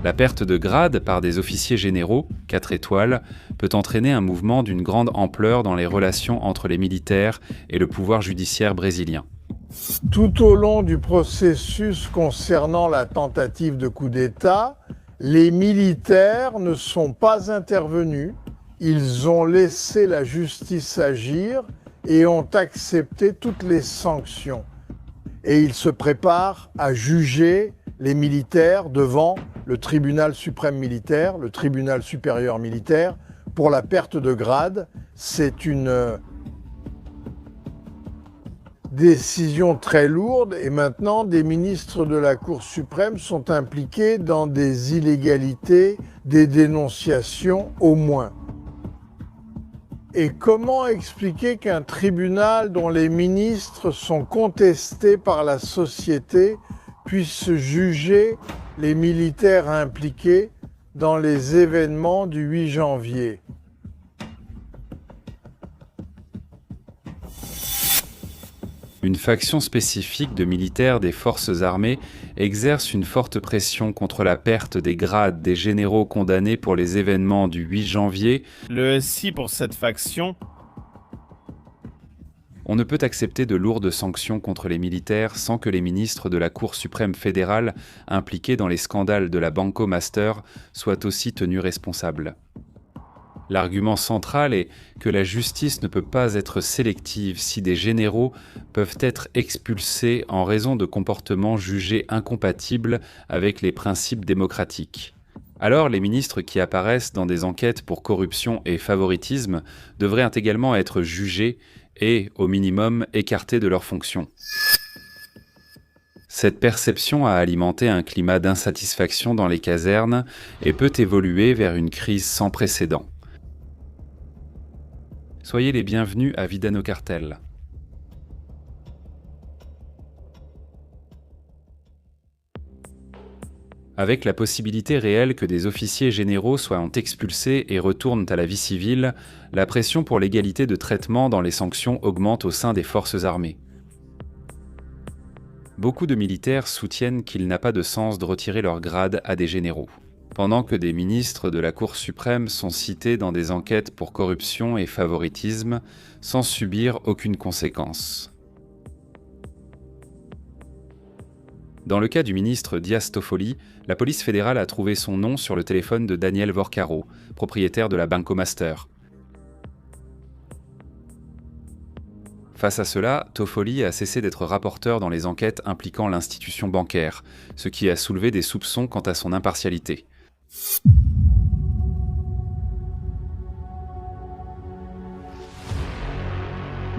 La perte de grade par des officiers généraux, 4 étoiles, peut entraîner un mouvement d'une grande ampleur dans les relations entre les militaires et le pouvoir judiciaire brésilien. Tout au long du processus concernant la tentative de coup d'État, les militaires ne sont pas intervenus. Ils ont laissé la justice agir et ont accepté toutes les sanctions. Et ils se préparent à juger les militaires devant le tribunal suprême militaire, le tribunal supérieur militaire, pour la perte de grade. C'est une décision très lourde et maintenant des ministres de la Cour suprême sont impliqués dans des illégalités, des dénonciations au moins. Et comment expliquer qu'un tribunal dont les ministres sont contestés par la société puisse juger les militaires impliqués dans les événements du 8 janvier ? Une faction spécifique de militaires des forces armées exerce une forte pression contre la perte des grades des généraux condamnés pour les événements du 8 janvier. Le SI pour cette faction. On ne peut accepter de lourdes sanctions contre les militaires sans que les ministres de la Cour suprême fédérale impliqués dans les scandales de la Banco Master soient aussi tenus responsables. L'argument central est que la justice ne peut pas être sélective si des généraux peuvent être expulsés en raison de comportements jugés incompatibles avec les principes démocratiques. Alors les ministres qui apparaissent dans des enquêtes pour corruption et favoritisme devraient également être jugés et, au minimum, écartés de leurs fonctions. Cette perception a alimenté un climat d'insatisfaction dans les casernes et peut évoluer vers une crise sans précédent. Soyez les bienvenus à Vida no Cartel. Avec la possibilité réelle que des officiers généraux soient expulsés et retournent à la vie civile, la pression pour l'égalité de traitement dans les sanctions augmente au sein des forces armées. Beaucoup de militaires soutiennent qu'il n'a pas de sens de retirer leur grade à des généraux, pendant que des ministres de la Cour suprême sont cités dans des enquêtes pour corruption et favoritisme sans subir aucune conséquence. Dans le cas du ministre Dias Toffoli, la police fédérale a trouvé son nom sur le téléphone de Daniel Vorcaro, propriétaire de la Banco Master. Face à cela, Toffoli a cessé d'être rapporteur dans les enquêtes impliquant l'institution bancaire, ce qui a soulevé des soupçons quant à son impartialité.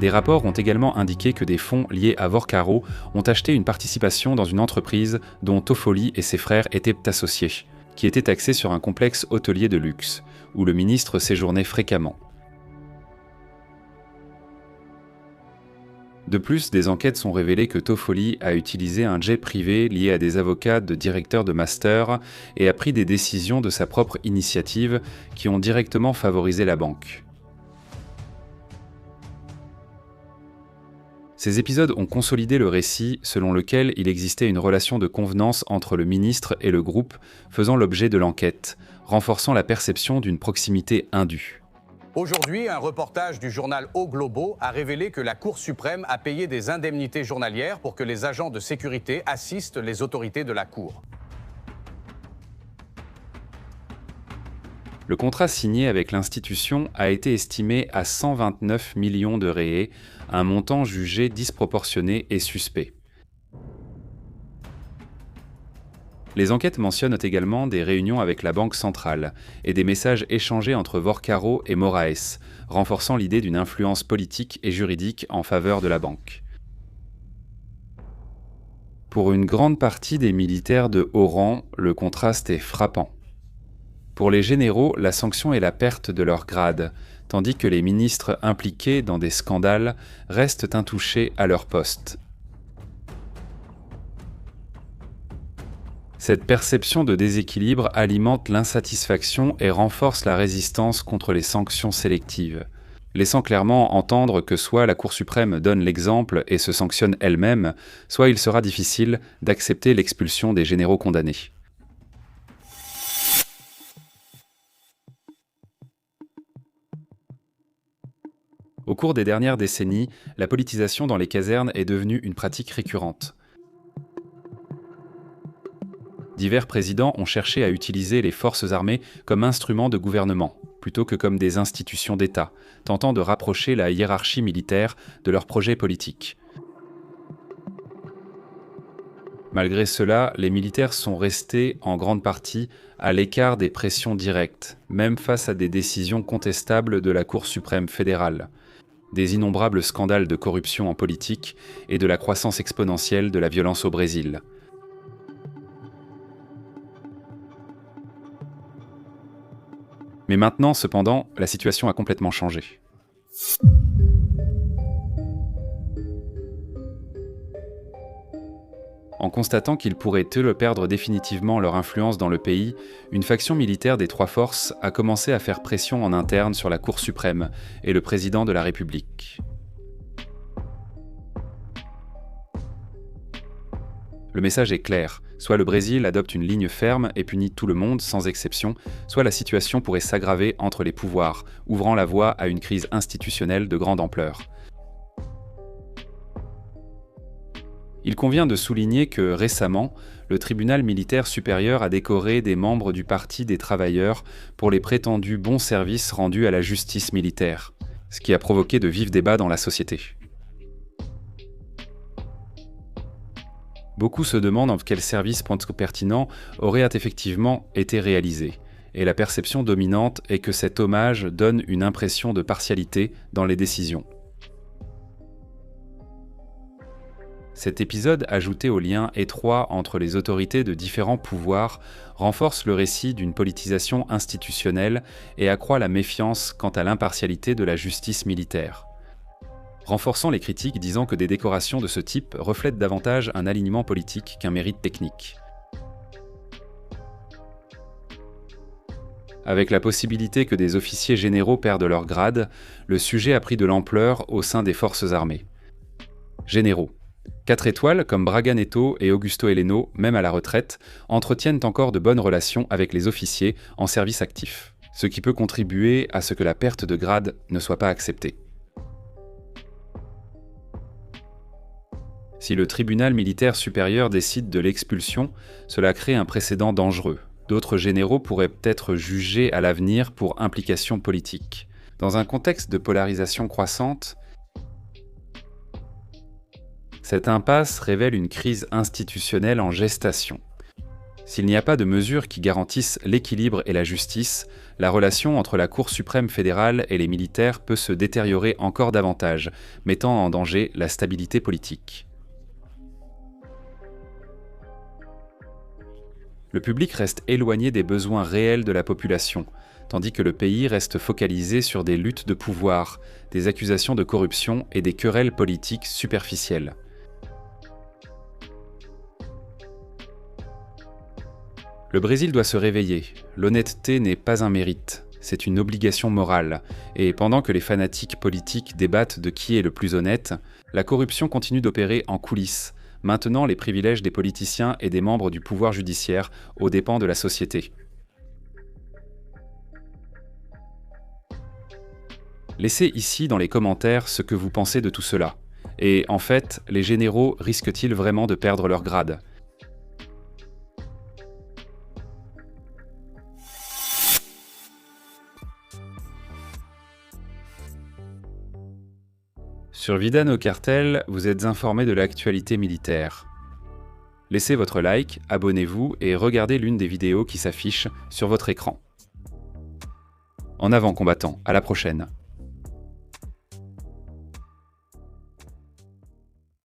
Des rapports ont également indiqué que des fonds liés à Vorcaro ont acheté une participation dans une entreprise dont Toffoli et ses frères étaient associés, qui était axée sur un complexe hôtelier de luxe, où le ministre séjournait fréquemment. De plus, des enquêtes sont révélées que Toffoli a utilisé un jet privé lié à des avocats de directeurs de master et a pris des décisions de sa propre initiative qui ont directement favorisé la banque. Ces épisodes ont consolidé le récit selon lequel il existait une relation de convenance entre le ministre et le groupe faisant l'objet de l'enquête, renforçant la perception d'une proximité indue. Aujourd'hui, un reportage du journal O Globo a révélé que la Cour suprême a payé des indemnités journalières pour que les agents de sécurité assistent les autorités de la Cour. Le contrat signé avec l'institution a été estimé à 129 millions de réés, un montant jugé disproportionné et suspect. Les enquêtes mentionnent également des réunions avec la Banque centrale et des messages échangés entre Vorcaro et Moraes, renforçant l'idée d'une influence politique et juridique en faveur de la banque. Pour une grande partie des militaires de haut rang, le contraste est frappant. Pour les généraux, la sanction est la perte de leur grade, tandis que les ministres impliqués dans des scandales restent intouchés à leur poste. Cette perception de déséquilibre alimente l'insatisfaction et renforce la résistance contre les sanctions sélectives, laissant clairement entendre que soit la Cour suprême donne l'exemple et se sanctionne elle-même, soit il sera difficile d'accepter l'expulsion des généraux condamnés. Au cours des dernières décennies, la politisation dans les casernes est devenue une pratique récurrente. Divers présidents ont cherché à utiliser les forces armées comme instruments de gouvernement, plutôt que comme des institutions d'État, tentant de rapprocher la hiérarchie militaire de leurs projets politiques. Malgré cela, les militaires sont restés en grande partie à l'écart des pressions directes, même face à des décisions contestables de la Cour suprême fédérale, des innombrables scandales de corruption en politique et de la croissance exponentielle de la violence au Brésil. Mais maintenant, cependant, la situation a complètement changé. En constatant qu'ils pourraient perdre définitivement leur influence dans le pays, une faction militaire des trois forces a commencé à faire pression en interne sur la Cour suprême et le président de la République. Le message est clair, soit le Brésil adopte une ligne ferme et punit tout le monde sans exception, soit la situation pourrait s'aggraver entre les pouvoirs, ouvrant la voie à une crise institutionnelle de grande ampleur. Il convient de souligner que, récemment, le tribunal militaire supérieur a décoré des membres du Parti des travailleurs pour les prétendus bons services rendus à la justice militaire, ce qui a provoqué de vifs débats dans la société. Beaucoup se demandent quels services pertinents auraient effectivement été réalisés, et la perception dominante est que cet hommage donne une impression de partialité dans les décisions. Cet épisode, ajouté au lien étroit entre les autorités de différents pouvoirs, renforce le récit d'une politisation institutionnelle et accroît la méfiance quant à l'impartialité de la justice militaire, renforçant les critiques disant que des décorations de ce type reflètent davantage un alignement politique qu'un mérite technique. Avec la possibilité que des officiers généraux perdent leur grade, le sujet a pris de l'ampleur au sein des forces armées. Généraux. 4 étoiles comme Braga Neto et Augusto Heleno, même à la retraite, entretiennent encore de bonnes relations avec les officiers en service actif, ce qui peut contribuer à ce que la perte de grade ne soit pas acceptée. Si le tribunal militaire supérieur décide de l'expulsion, cela crée un précédent dangereux. D'autres généraux pourraient être jugés à l'avenir pour implication politique. Dans un contexte de polarisation croissante, cette impasse révèle une crise institutionnelle en gestation. S'il n'y a pas de mesures qui garantissent l'équilibre et la justice, la relation entre la Cour suprême fédérale et les militaires peut se détériorer encore davantage, mettant en danger la stabilité politique. Le public reste éloigné des besoins réels de la population, tandis que le pays reste focalisé sur des luttes de pouvoir, des accusations de corruption et des querelles politiques superficielles. Le Brésil doit se réveiller. L'honnêteté n'est pas un mérite, c'est une obligation morale. Et pendant que les fanatiques politiques débattent de qui est le plus honnête, la corruption continue d'opérer en coulisses, maintenant les privilèges des politiciens et des membres du pouvoir judiciaire aux dépens de la société. Laissez ici dans les commentaires ce que vous pensez de tout cela. Et en fait, les généraux risquent-ils vraiment de perdre leur grade ? Sur Vida no Cartel, vous êtes informé de l'actualité militaire. Laissez votre like, abonnez-vous et regardez l'une des vidéos qui s'affichent sur votre écran. En avant combattants, à la prochaine.